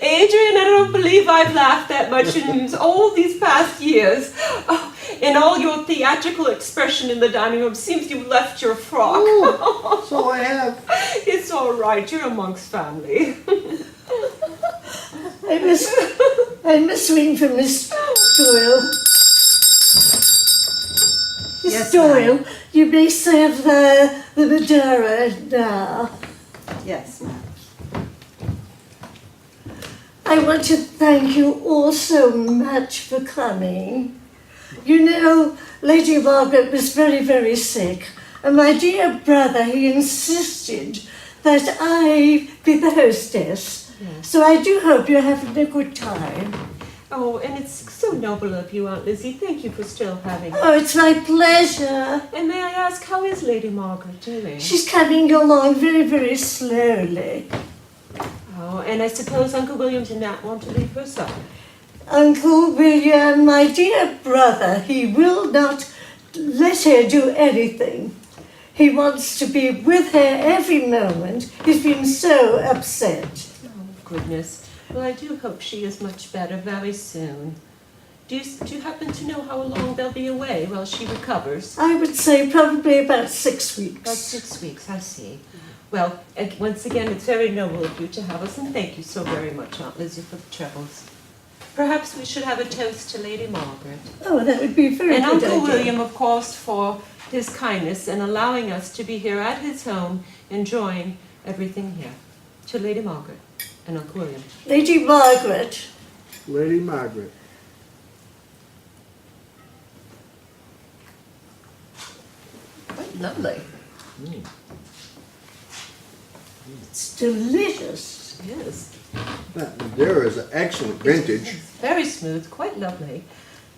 Adrian, I don't believe I've laughed that much in all these past years. Oh, and all your theatrical expression in the dining room seems you've left your frock. Oh, so I have. It's all right, you're amongst family. I'm whistling for Miss Doyle. Miss Doyle, you may serve the Madeira now. Yes, ma'am. I want to thank you all so much for coming. You know, Lady Margaret was very, very sick, and my dear brother, he insisted that I be the hostess. Yes. So I do hope you're having a good time. Oh, and it's so noble of you, Aunt Lizzie. Thank you for still having me. Oh, it's my pleasure. And may I ask, how is Lady Margaret doing? She's coming along very, very slowly. Oh, and I suppose Uncle William did not want to leave her side. Uncle William, my dear brother, he will not let her do anything. He wants to be with her every moment. He's been so upset. Oh, goodness. Well, I do hope she is much better very soon. Do you happen to know how long they'll be away while she recovers? I would say probably about 6 weeks. About 6 weeks, I see. Well, once again, it's very noble of you to have us, and thank you so very much, Aunt Lizzie, for the troubles. Perhaps we should have a toast to Lady Margaret. Oh, that would be very and good Uncle idea. William, of course, for his kindness in allowing us to be here at his home, enjoying everything here. To Lady Margaret and Uncle William. Lady Margaret. Lady Margaret. Quite lovely. It's delicious. Yes. That Madeira is an excellent vintage. Very smooth, quite lovely.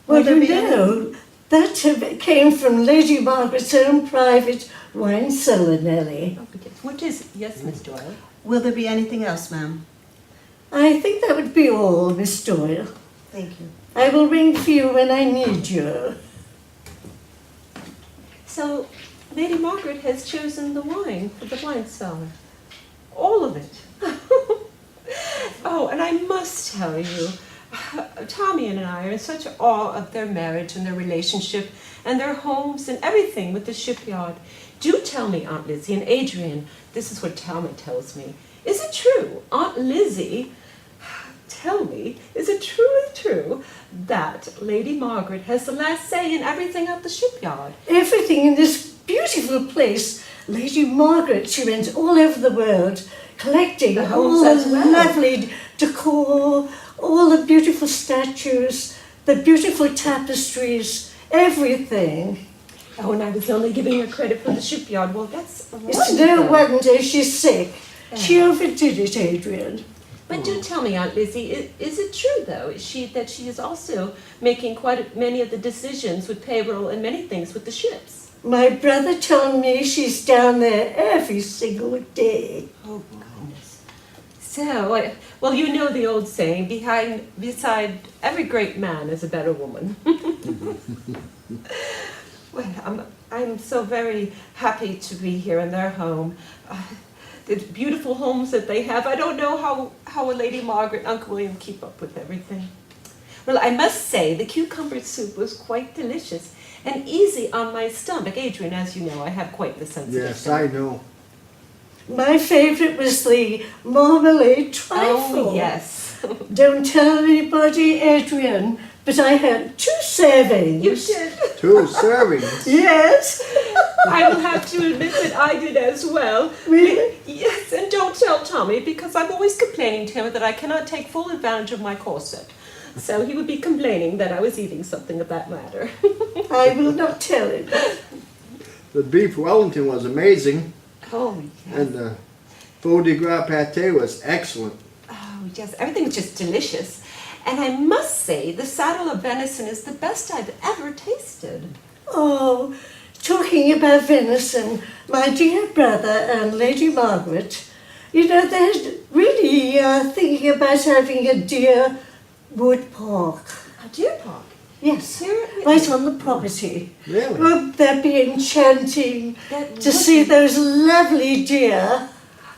Well, there you be any- know, that came from Lady Margaret's own private wine cellar, Nellie. Oh, what is, yes, Miss Doyle? Will there be anything else, ma'am? I think that would be all, Miss Doyle. Thank you. I will ring for you when I need you. So, Lady Margaret has chosen the wine for the wine cellar. All of it. Oh, and I must tell you, Tommy and I are in such awe of their marriage and their relationship and their homes and everything with the shipyard. Do tell me, Aunt Lizzie and Adrian, this is what Tommy tells me. Is it true, Aunt Lizzie, tell me, is it truly true that Lady Margaret has the last say in everything at the shipyard? Everything in this beautiful place, Lady Margaret, she went all over the world collecting The all homes as the well. lovely decor, all the beautiful statues, the beautiful tapestries, everything. Oh, and I was only giving her credit for the shipyard. Well, that's It's no wonderful. wonder she's sick. She overdid it, Adrian. But do tell me, Aunt Lizzie, is it true, though, that she is also making quite many of the decisions with payroll and many things with the ships? My brother told me she's down there every single day. Oh, goodness. So, well, you know the old saying, beside every great man is a better woman. Well, I'm so very happy to be here in their home. The beautiful homes that they have. I don't know how a Lady Margaret and Uncle William keep up with everything. Well, I must say the cucumber soup was quite delicious and easy on my stomach. Adrian, as you know, I have quite the sensitive Yes, stomach. I know. My favourite was the marmalade trifle. Oh, yes. Don't tell anybody, Adrian, but I had 2 servings. You did. 2 servings. Yes. I will have to admit that I did as well. Really? Yes, and don't tell Tommy, because I'm always complaining to him that I cannot take full advantage of my corset. So he would be complaining that I was eating something of that matter. I will not tell him. The beef Wellington was amazing, Oh, yes. and the foie de gras pâté was excellent. Oh, yes. Everything's just delicious. And I must say, the saddle of venison is the best I've ever tasted. Oh, talking about venison, my dear brother and Lady Margaret, you know, they're really thinking about having a deer wood park. A deer park? Yes, Here? right on the property. Really? Won't that be enchanting That to would see be- those lovely deer?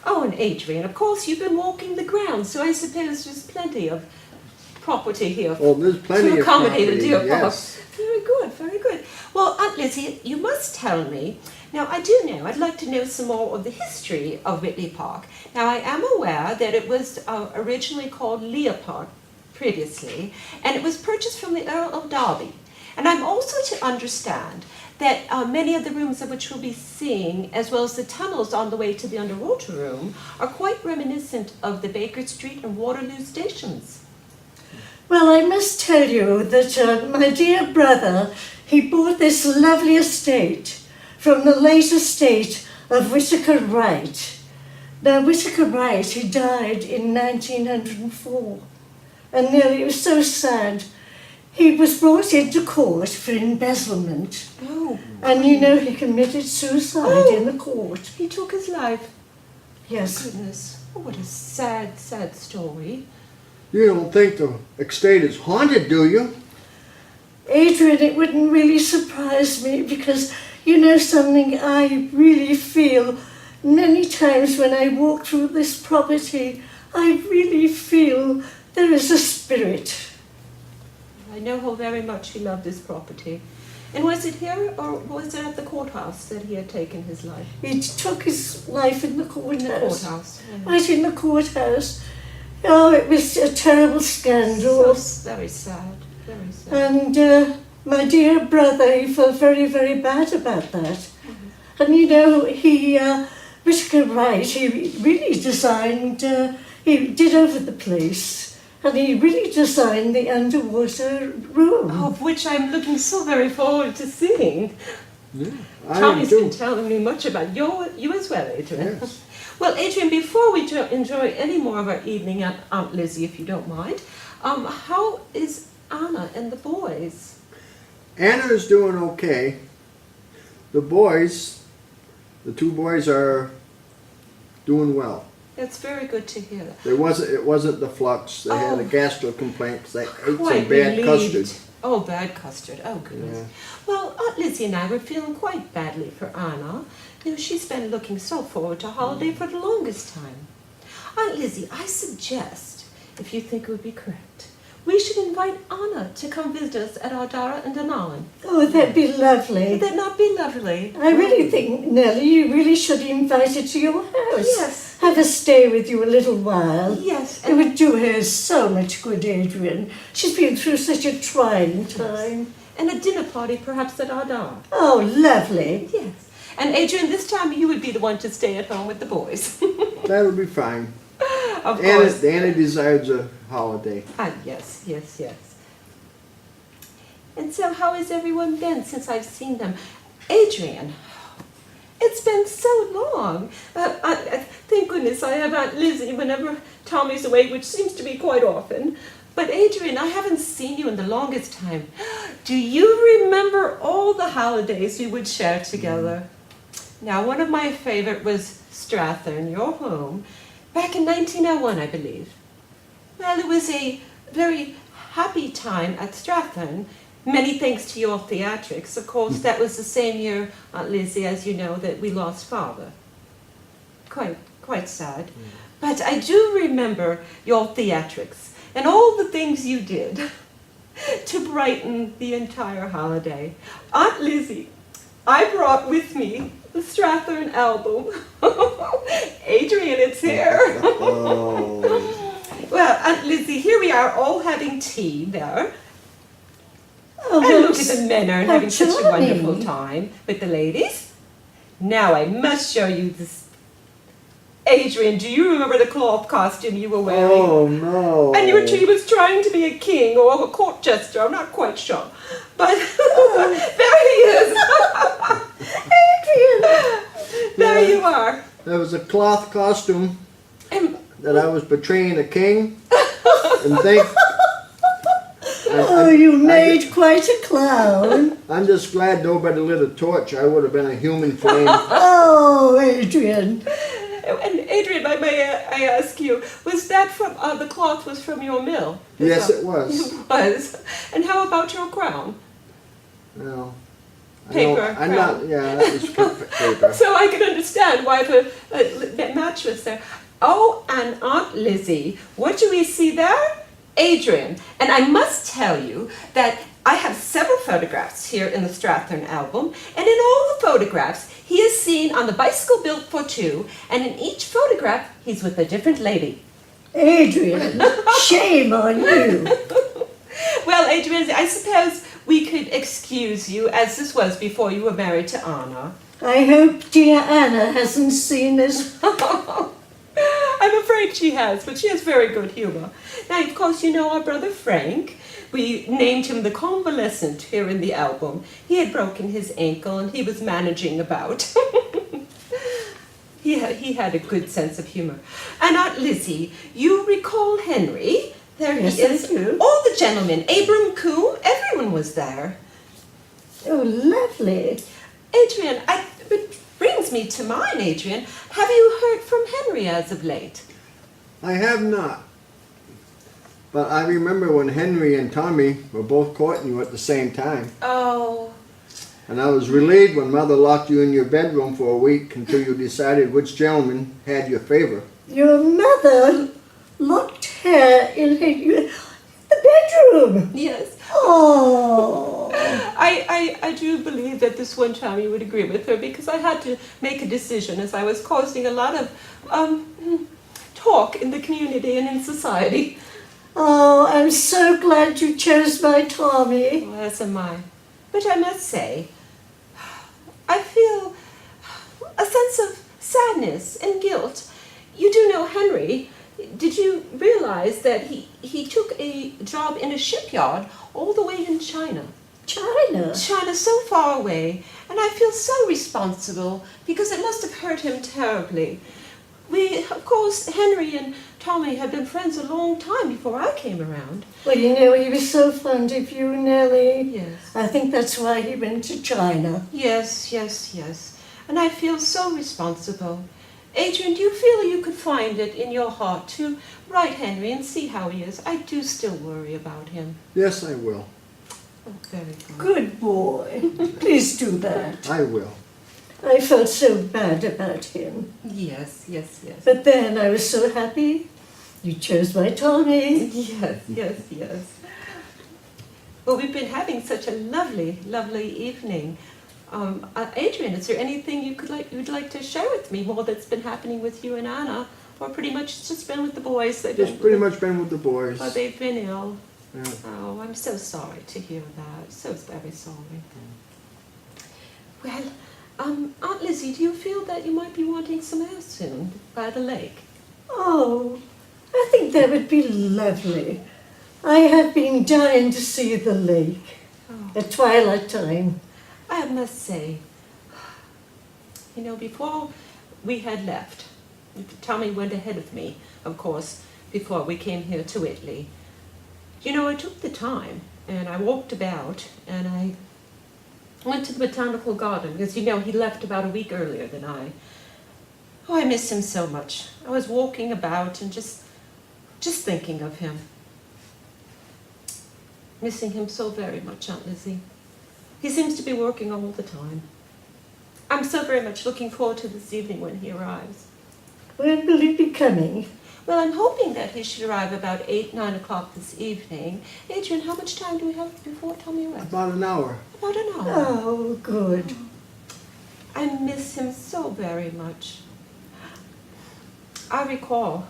Oh, and Adrian, of course, you've been walking the grounds, so I suppose there's plenty of property here Oh, there's plenty to of accommodate property, a deer park. yes. Very good, very good. Well, Aunt Lizzie, you must tell me. Now, I do know, I'd like to know some more of the history of Witley Park. Now, I am aware that it was originally called Leah Park previously, and it was purchased from the Earl of Derby. And I'm also to understand that many of the rooms of which we'll be seeing, as well as the tunnels on the way to the underwater room, are quite reminiscent of the Baker Street and Waterloo stations. Well, I must tell you that my dear brother, he bought this lovely estate from the late estate of Whittaker Wright. Now, Whittaker Wright, he died in 1904, and nearly, it was so sad. He was brought into court for embezzlement, Oh, and you know he committed suicide in the court. he took his life. Yes. Goodness, oh, what a sad, sad story. You don't think the estate is haunted, do you? Adrian, it wouldn't really surprise me because, you know something, I really feel many times when I walk through this property, I really feel there is a spirit. I know how very much he loved this property. And was it here, or was it at the courthouse that he had taken his life? He took his life in the In courthouse. the courthouse. Yeah. Right in the courthouse. Oh, it was a terrible scandal. So very sad, very sad. And my dear brother, he felt very, very bad about that. And you know, Whittaker Wright, he really designed, he did over the place, and he really designed the underwater room. Of which I'm looking so very forward to seeing. Yeah, I am Tommy's been too. telling me much about you as well, Adrian. Yes. Well, Adrian, before we enjoy any more of our evening at Aunt Lizzie, if you don't mind, how is Anna and the boys? Anna's doing okay. The boys, the 2 boys are doing well. That's very good to hear. It wasn't the flux. They had a Oh. gastro complaint because they ate Quite some bad relieved. custard. Oh, bad custard. Oh, goodness. Yeah. Well, Aunt Lizzie and I were feeling quite badly for Anna. You know, she's been looking so forward to holiday for the longest time. Aunt Lizzie, I suggest, if you think it would be correct, we should invite Anna to come visit us at Ardara and Dunallen. Oh, that'd be lovely. Would that not be lovely? I really think, Nellie, you really should invite her to your house. Yes. Have her stay with you a little while. Yes. It would do her so much good, Adrian. She's been through such a trying time. And a dinner party perhaps at Ardara. Oh, lovely. Yes. And Adrian, this time you would be the one to stay at home with the boys. That'll be fine. Of course. Anna desires a holiday. Ah, yes, yes, yes. And so how has everyone been since I've seen them? Adrian, It's been so long. Thank goodness I have Aunt Lizzie whenever Tommy's away, which seems to be quite often. But Adrian, I haven't seen you in the longest time. Do you remember all the holidays we would share together? Now, one of my favorite was Strathern, your home, back in 1901, I believe. Well, it was a very happy time at Strathern, many thanks to your theatrics. Of course, that was the same year, Aunt Lizzie, as you know, that we lost Father. Quite sad. But I do remember your theatrics and all the things you did to brighten the entire holiday. Aunt Lizzie, I brought with me the Strathern album. Adrian, it's here. Oh. Well, Aunt Lizzie, here we are all having tea there. Oh, And look at the men are how having such a charming. wonderful time with the ladies. Now I must show you this. Adrian, do you remember the cloth costume you were wearing? Oh, no. And he was trying to be a king or a court jester, I'm not quite sure. But there he is. Adrian! There you are. There was a cloth costume And that I was betraying a king. And think... Oh, you made quite a clown. I'm just glad nobody lit a torch. I would have been a human flame. Oh, Adrian. And Adrian, may I ask you, was that from, the cloth was from your mill? Yes, it was. It was. And how about your crown? No. Paper, I'm not, yeah, that was paper. So I can understand why the match was there. Oh, and Aunt Lizzie, what do we see there? Adrian. And I must tell you that I have several photographs here in the Strathern album, and in all the photographs, he is seen on the bicycle built for two, and in each photograph, he's with a different lady. Adrian, shame on you. Well, Adrian, I suppose we could excuse you, as this was before you were married to Anna. I hope dear Anna hasn't seen this. I'm afraid she has, but she has very good humor. Now, of course, you know our brother Frank. We named him the Convalescent here in the album. He had broken his ankle and he was managing about. He had a good sense of humor. And Aunt Lizzie, you recall Henry? There Yes, he is. I do. All the gentlemen, Abram Coombe, everyone was there. Oh, lovely. Adrian, it brings me to mind, Adrian. Have you heard from Henry as of late? I have not. But I remember when Henry and Tommy were both courting you at the same time. Oh, And I was relieved when Mother locked you in your bedroom for a week until you decided which gentleman had your favor. Your mother locked her in the bedroom. yes. Oh. I do believe that this one time you would agree with her because I had to make a decision as I was causing a lot of talk in the community and in society. Oh, I'm so glad you chose my Tommy. Well, as am I. But I must say, I feel a sense of sadness and guilt. You do know Henry. Did you realize that he took a job in a shipyard all the way in China? China? China's so far away, and I feel so responsible because it must have hurt him terribly. Of course, Henry and Tommy had been friends a long time before I came around. Well, you know, he was so fond of you, Nellie. Yes. I think that's why he went to China. Yes. And I feel so responsible. Adrian, do you feel you could find it in your heart to write Henry and see how he is? I do still worry about him. Yes, I will. Oh, very good. Good boy. Please do that. I will. I felt so bad about him. Yes. But then I was so happy. You chose my Tommy. Yes. Well, we've been having such a lovely evening. Adrian, is there anything you'd like to share with me more that's been happening with you and Anna? Or pretty much it's just been with the boys? Just pretty much been with the boys. Oh, they've been ill. Yeah. Oh, I'm so sorry to hear that. So very sorry. Well, Aunt Lizzie, do you feel that you might be wanting some air soon by the lake? Oh, I think that would be lovely. I have been dying to see the lake Oh. at twilight time. I must say, You know, before we had left, Tommy went ahead of me, of course, before we came here to Witley. You know, I took the time, and I walked about, and I went to the botanical garden, because, you know, he left about a week earlier than I. Oh, I miss him so much. I was walking about and just thinking of him. Missing him so very much, Aunt Lizzie. He seems to be working all the time. I'm so very much looking forward to this evening when he arrives. When will he be coming? Well, I'm hoping that he should arrive about 8, 9 o'clock this evening. Adrian, how much time do we have before Tommy arrives? About an hour. About an hour. Oh, good. I miss him so very much. I recall,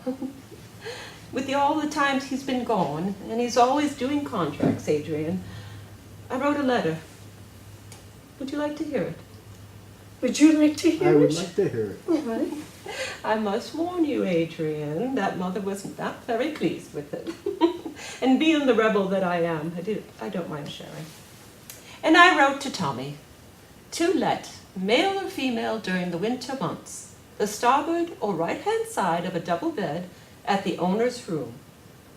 with all the times he's been gone, and he's always doing contracts, Adrian, I wrote a letter. Would you like to hear it? Would you like to hear I would it? like to hear it. All right. I must warn you, Adrian, that Mother was not very pleased with it. And being the rebel that I am, I don't mind sharing. And I wrote to Tommy, to let, male or female during the winter months, the starboard or right-hand side of a double bed at the owner's room.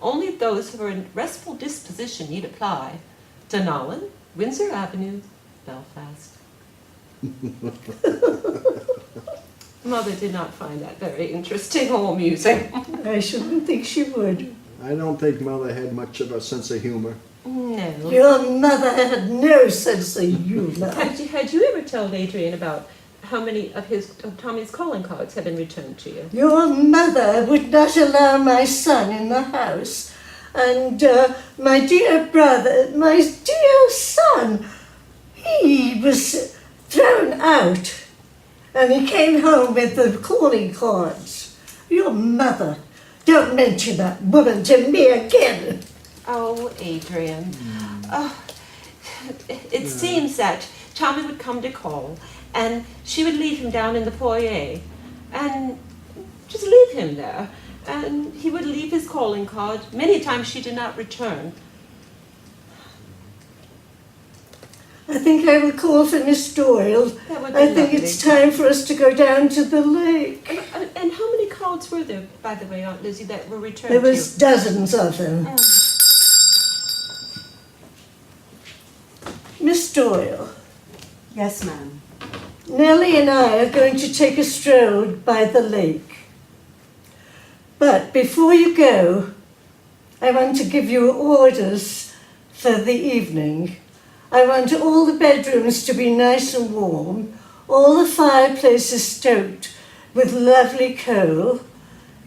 Only those who are in restful disposition need apply. Dunallen, Windsor Avenue, Belfast. Mother did not find that very interesting or amusing. I shouldn't think she would. I don't think Mother had much of a sense of humor. No. Your mother had no sense of humor. Had you ever told Adrian about how many of Tommy's calling cards have been returned to you? Your mother would not allow my son in the house. And my dear brother, my dear son, he was thrown out. And he came home with the calling cards. Your mother, don't mention that woman to me again. Oh, Adrian. Oh, it seems that Tommy would come to call, and she would leave him down in the foyer, and just leave him there. And he would leave his calling card. Many times she did not return. I think I will call for Miss Doyle. That would be I think lovely. it's time for us to go down to the lake. And how many cards were there, by the way, Aunt Lizzie, that were returned There to you? was dozens of them. Miss Doyle, Yes, ma'am. Nellie and I are going to take a stroll by the lake. But before you go, I want to give you orders for the evening. I want all the bedrooms to be nice and warm, all the fireplaces stoked with lovely coal,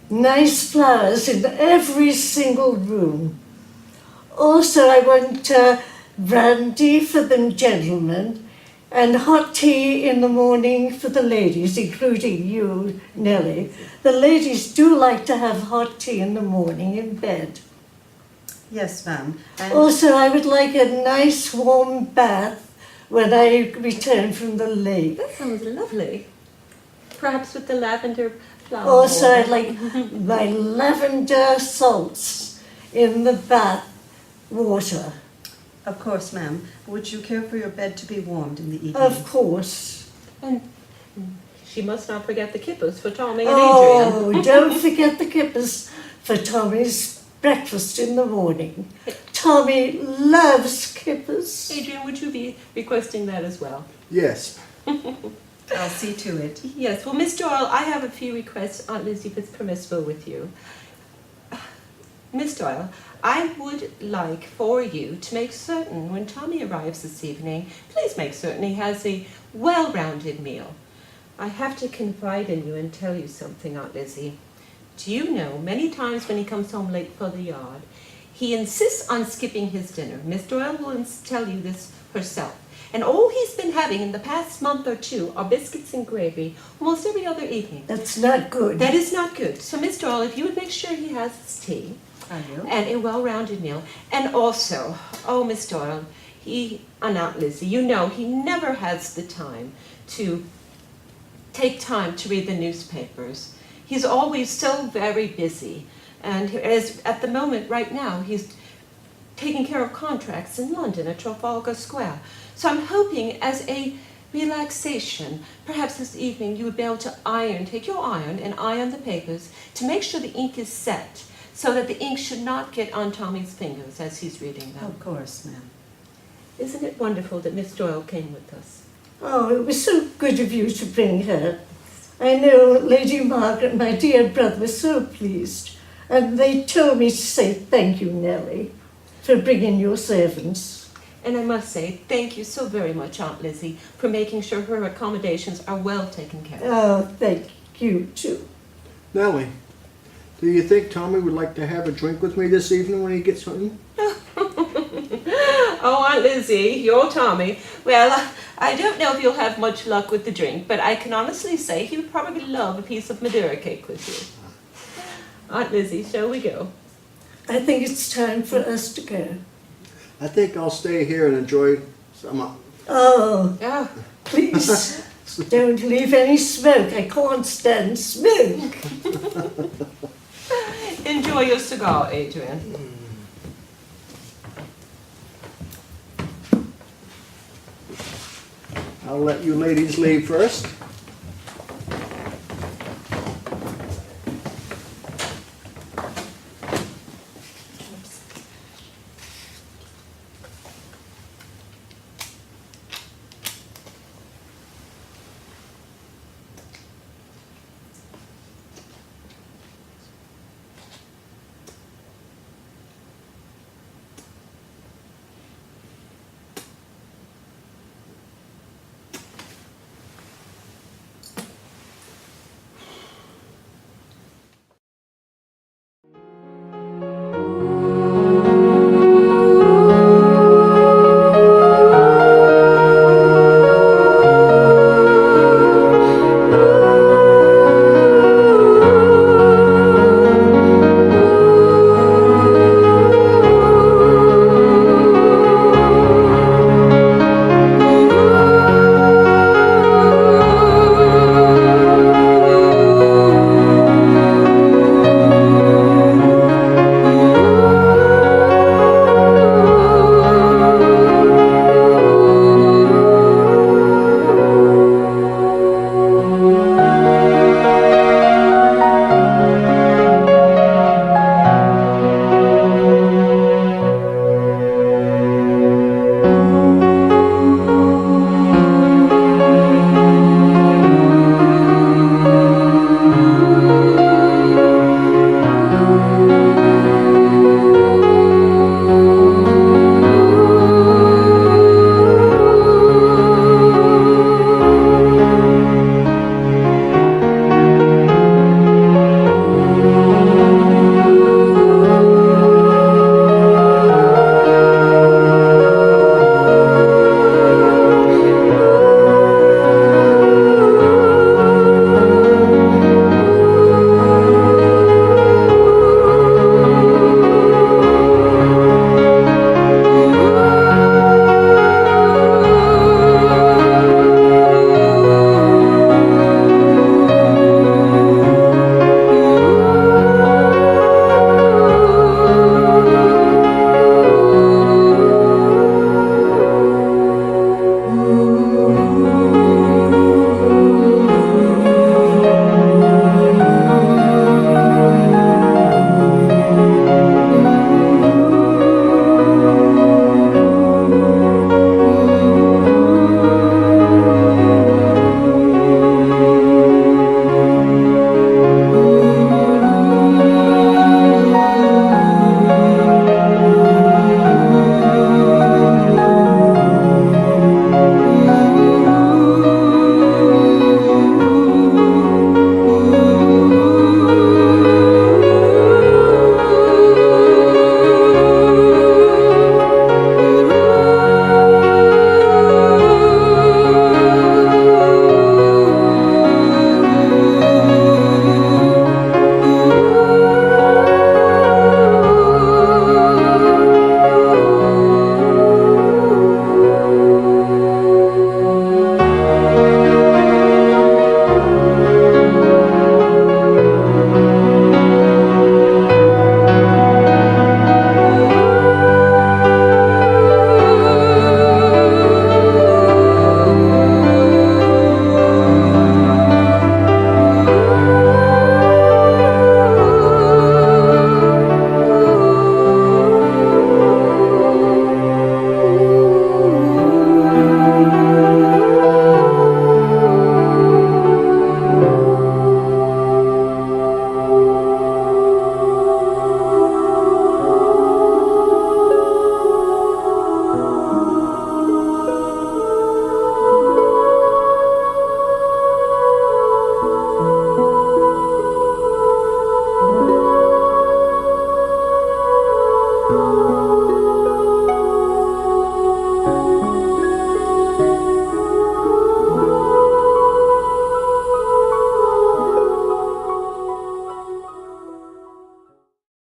nice flowers in every single room. Also, I want brandy for the gentlemen and hot tea in the morning for the ladies, including you, Nellie. The ladies do like to have hot tea in the morning in bed. Yes, ma'am. And Also, I would like a nice warm bath when I return from the lake. That sounds lovely. Perhaps with the lavender flower. Also, I'd border. like my lavender salts in the bath water. of course, ma'am. Would you care for your bed to be warmed in the evening? Of course. And she must not forget the kippers for Tommy and Adrian. Oh, don't forget the kippers for Tommy's breakfast in the morning. Tommy loves kippers. Adrian, would you be requesting that as well? Yes. I'll see to it. Yes. Well, Miss Doyle, I have a few requests, Aunt Lizzie, if it's permissible with you. Miss Doyle, I would like for you to make certain when Tommy arrives this evening, please make certain he has a well-rounded meal. I have to confide in you and tell you something, Aunt Lizzie. Do you know, many times when he comes home late for the yard, he insists on skipping his dinner. Miss Doyle will tell you this herself. And all he's been having in the past month or two are biscuits and gravy, almost every other evening. That's not good. That is not good. So, Miss Doyle, if you would make sure he has his tea I will. and a well-rounded meal. And also, oh, Miss Doyle, Aunt Lizzie, you know he never has the time to take time to read the newspapers. He's always so very busy. And at the moment, right now, he's taking care of contracts in London at Trafalgar Square. So I'm hoping as a relaxation. Perhaps this evening you would be able to take your iron and iron the papers to make sure the ink is set so that the ink should not get on Tommy's fingers as he's reading them. Of course, ma'am. Isn't it wonderful that Miss Doyle came with us? Oh, it was so good of you to bring her. I know Lady Margaret and my dear brother were so pleased, and they told me to say thank you, Nellie, for bringing your servants. And I must say, thank you so very much, Aunt Lizzie, for making sure her accommodations are well taken care of. Oh, thank you, too. Nellie, do you think Tommy would like to have a drink with me this evening when he gets home? Oh, Aunt Lizzie, your Tommy. Well, I don't know if you'll have much luck with the drink, but I can honestly say he would probably love a piece of Madeira cake with you. Aunt Lizzie, shall we go? I think it's time for us to go. I think I'll stay here and enjoy some. Oh, Oh, please, don't leave any smoke. I can't stand smoke. enjoy your cigar, Adrian. I'll let you ladies leave first.